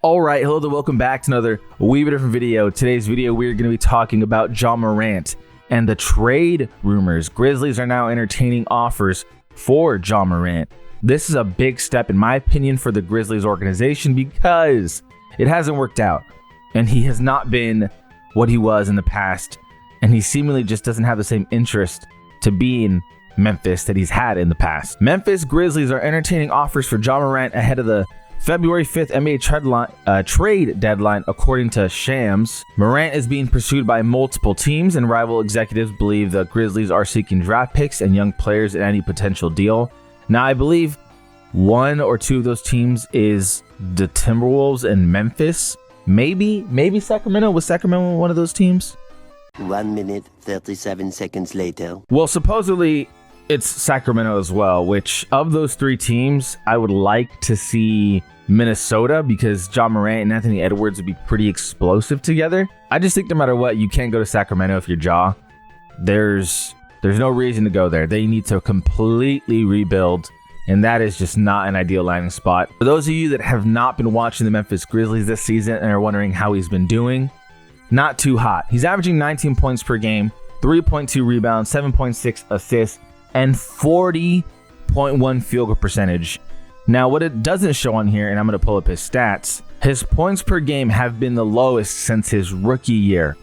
All right, hello and welcome back to another wee bit different video. Today's video, we're going to be talking about Ja Morant and the trade rumors. Grizzlies are now entertaining offers for Ja Morant. This is a big step, in my opinion, for the Grizzlies organization because it hasn't worked out. And he has not been what he was in the past. And he seemingly just doesn't have the same interest to be in Memphis that he's had in the past. Memphis Grizzlies are entertaining offers for Ja Morant ahead of the February 5th NBA trade deadline, according to Shams. Morant is being pursued by multiple teams, and rival executives believe the Grizzlies are seeking draft picks and young players in any potential deal. Now, I believe one or two of those teams is the Timberwolves and Memphis. Maybe Sacramento. Was Sacramento one of those teams? 1 minute, 37 seconds later. Well, supposedly it's Sacramento as well, which of those three teams, I would like to see Minnesota because Ja Morant and Anthony Edwards would be pretty explosive together. I just think no matter what, you can't go to Sacramento if you're Ja. There's no reason to go there. They need to completely rebuild, and that is just not an ideal landing spot. For those of you that have not been watching the Memphis Grizzlies this season and are wondering how he's been doing, not too hot. He's averaging 19 points per game, 3.2 rebounds, 7.6 assists, and 40.1 field goal percentage. Now, what it doesn't show on here, and I'm going to pull up his stats, his points per game have been the lowest since his rookie year.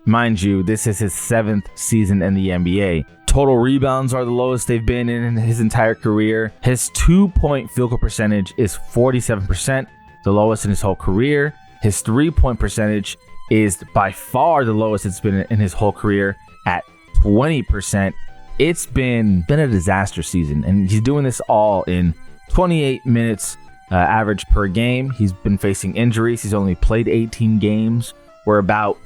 Mind you, this is his 7th season in the NBA. Total rebounds are the lowest they've been in his entire career. His 2-point field goal percentage is 47%, the lowest in his whole career. His 3-point percentage is by far the lowest it's been in his whole career at 20%. It's been a disaster season, and he's doing this all in 28 minutes average per game. He's been facing injuries. He's only played 18 games. We're about,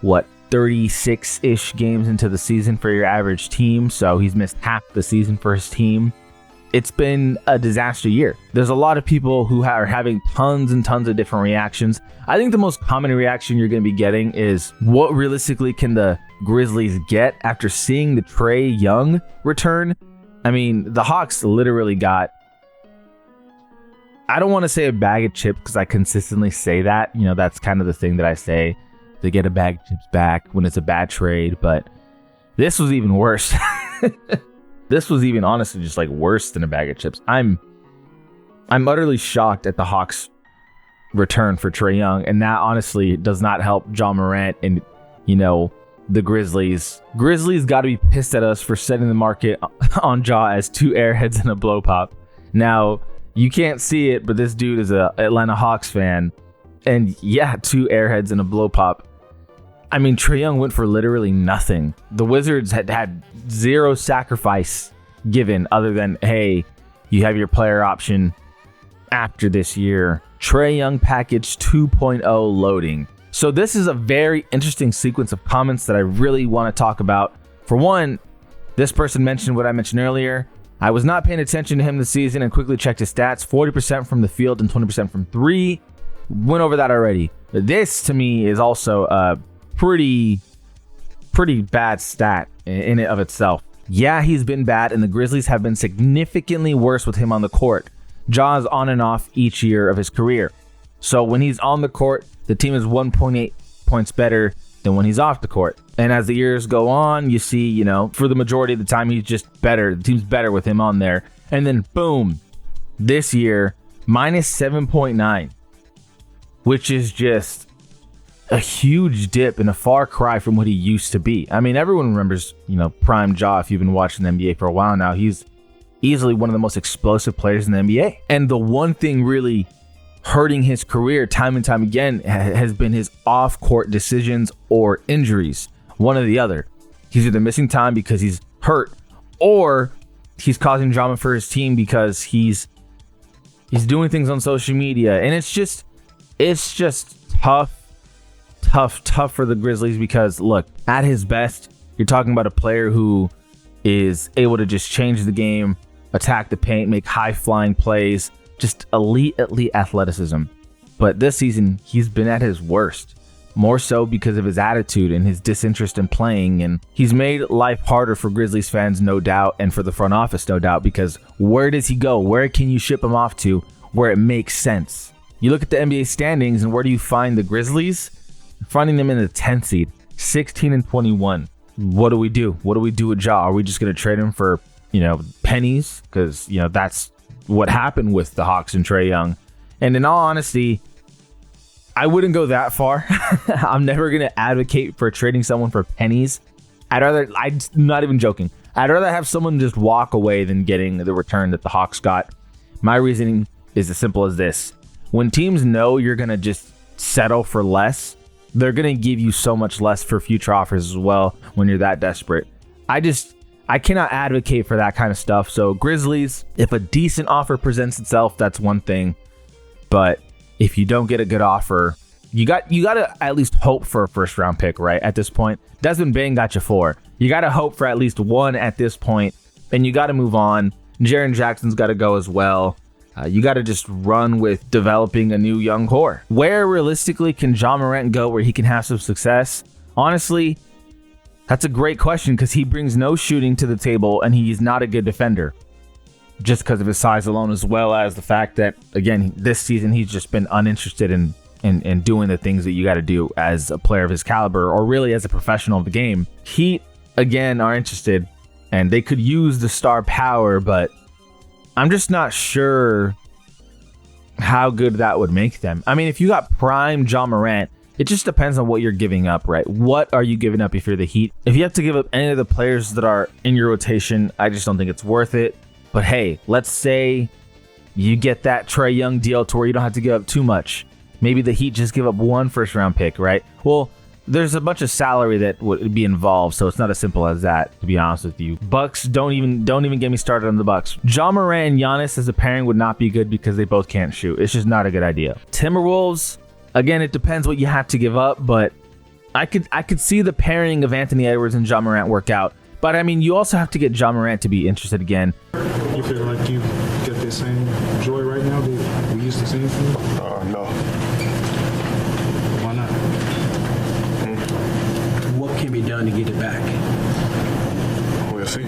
36-ish games into the season for your average team, so he's missed half the season for his team. It's been a disaster year. There's a lot of people who are having tons and tons of different reactions. I think the most common reaction you're going to be getting is, what realistically can the Grizzlies get after seeing the Trae Young return? I mean, the Hawks literally got, I don't want to say a bag of chips because I consistently say that. You know, that's kind of the thing that I say. They get a bag of chips back when it's a bad trade, but this was even worse. This was even honestly just like worse than a bag of chips. I'm utterly shocked at the Hawks' return for Trae Young, and that honestly does not help Ja Morant and, the Grizzlies. Grizzlies got to be pissed at us for setting the market on Ja as 2 airheads and a blow pop. Now, you can't see it, but this dude is a Atlanta Hawks fan, and yeah, 2 airheads and a blow pop. I mean, Trae Young went for literally nothing. The Wizards had zero sacrifice given other than, hey, you have your player option after this year. Trae Young package 2.0 loading. So this is a very interesting sequence of comments that I really want to talk about. For one, this person mentioned what I mentioned earlier. I was not paying attention to him this season and quickly checked his stats. 40% from the field and 20% from 3. Went over that already. But this, to me, is also a pretty bad stat in and of itself. Yeah, he's been bad, and the Grizzlies have been significantly worse with him on the court. Ja's on and off each year of his career. So when he's on the court, the team is 1.8 points better than when he's off the court. And as the years go on, you see, for the majority of the time, he's just better. The team's better with him on there. And then boom, this year, minus 7.9, which is just a huge dip and a far cry from what he used to be. I mean, everyone remembers, prime Ja. If you've been watching the NBA for a while now, he's easily one of the most explosive players in the NBA. And the one thing really hurting his career time and time again has been his off-court decisions or injuries. One or the other. He's either missing time because he's hurt, or he's causing drama for his team because he's doing things on social media. And it's just tough for the Grizzlies because, look, at his best, you're talking about a player who is able to just change the game, attack the paint, make high-flying plays, just elite athleticism. But this season, he's been at his worst, more so because of his attitude and his disinterest in playing, and he's made life harder for Grizzlies fans, no doubt, and for the front office, no doubt, because where does he go? Where can you ship him off to where it makes sense? You look at the NBA standings, and where do you find the Grizzlies? You're finding them in the 10th seed, 16-21. What do we do? What do we do with Ja? Are we just going to trade him for, pennies? Because, that's what happened with the Hawks and Trae Young. And in all honesty, I wouldn't go that far. I'm never going to advocate for trading someone for pennies. I'm not even joking. I'd rather have someone just walk away than getting the return that the Hawks got. My reasoning is as simple as this. When teams know you're going to just settle for less, they're going to give you so much less for future offers as well when you're that desperate. I cannot advocate for that kind of stuff. So Grizzlies, if a decent offer presents itself, that's one thing. But if you don't get a good offer, you got to at least hope for a first round pick, right? At this point, Desmond Bane got you 4. You got to hope for at least 1 at this point, and you got to move on. Jaren Jackson's got to go as well. You got to just run with developing a new young core. Where realistically can Ja Morant go where he can have some success? Honestly, that's a great question because he brings no shooting to the table and he's not a good defender just because of his size alone, as well as the fact that, again, this season he's just been uninterested in doing the things that you got to do as a player of his caliber or really as a professional of the game. Heat, again, are interested and they could use the star power, but I'm just not sure how good that would make them. I mean, if you got prime Ja Morant, it just depends on what you're giving up, right? What are you giving up if you're the Heat? If you have to give up any of the players that are in your rotation, I just don't think it's worth it. But hey, let's say you get that Trae Young deal to where you don't have to give up too much. Maybe the Heat just give up 1 first round pick, right? Well, there's a bunch of salary that would be involved, so it's not as simple as that, to be honest with you. Bucks, don't even get me started on the Bucks. Ja Morant and Giannis as a pairing would not be good because they both can't shoot. It's just not a good idea. Timberwolves, again, it depends what you have to give up, but I could see the pairing of Anthony Edwards and Ja Morant work out. But I mean, you also have to get Ja Morant to be interested again. You feel like you get the same joy right now that we used to see from you? No. Why not? What can be done to get it back? We'll see.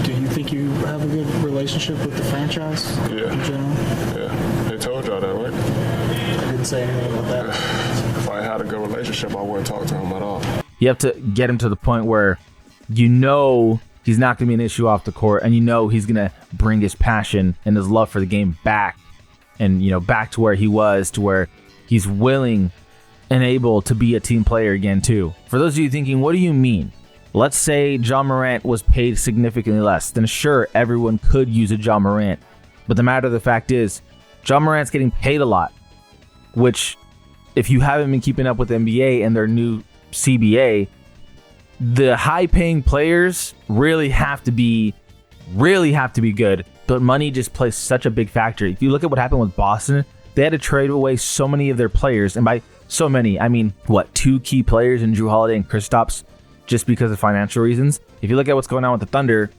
Do you think you have a good relationship with the franchise Yeah. in general? Yeah. They told y'all that, right? I didn't say anything about that. If I had a good relationship, I wouldn't talk to him at all. You have to get him to the point where he's not going to be an issue off the court, and he's going to bring his passion and his love for the game back, and back to where he was, to where he's willing and able to be a team player again too. For those of you thinking, what do you mean? Let's say Ja Morant was paid significantly less. Then sure, everyone could use a Ja Morant, but the matter of the fact is, Ja Morant's getting paid a lot, which if you haven't been keeping up with the NBA and their new CBA, the high-paying players really have to be good, but money just plays such a big factor. If you look at what happened with Boston, they had to trade away so many of their players, and by so many, I mean, 2 key players in Drew Holiday and Kristaps, just because of financial reasons. If you look at what's going on with the Thunder,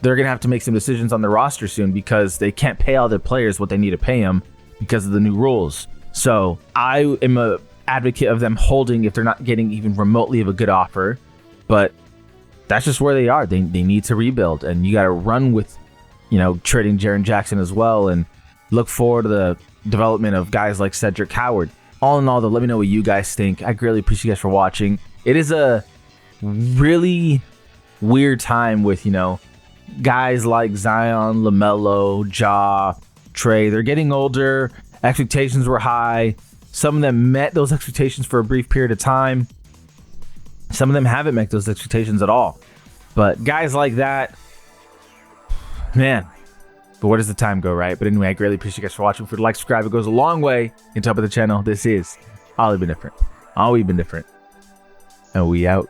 they're going to have to make some decisions on their roster soon because they can't pay all their players what they need to pay them because of the new rules. So I am an advocate of them holding if they're not getting even remotely of a good offer. But that's just where they are. They need to rebuild, and you got to run with, trading Jaren Jackson as well, and look forward to the development of guys like Cedric Howard. All in all, though, let me know what you guys think. I greatly appreciate you guys for watching. It is a really weird time with, guys like Zion, LaMelo, Ja, Trae. They're getting older. Expectations were high. Some of them met those expectations for a brief period of time. Some of them haven't met those expectations at all. But guys like that, man, but where does the time go, right? But anyway, I greatly appreciate you guys for watching. If you like, subscribe, it goes a long way into helping the channel. This is Ollie Been Different. Always been different. And we out.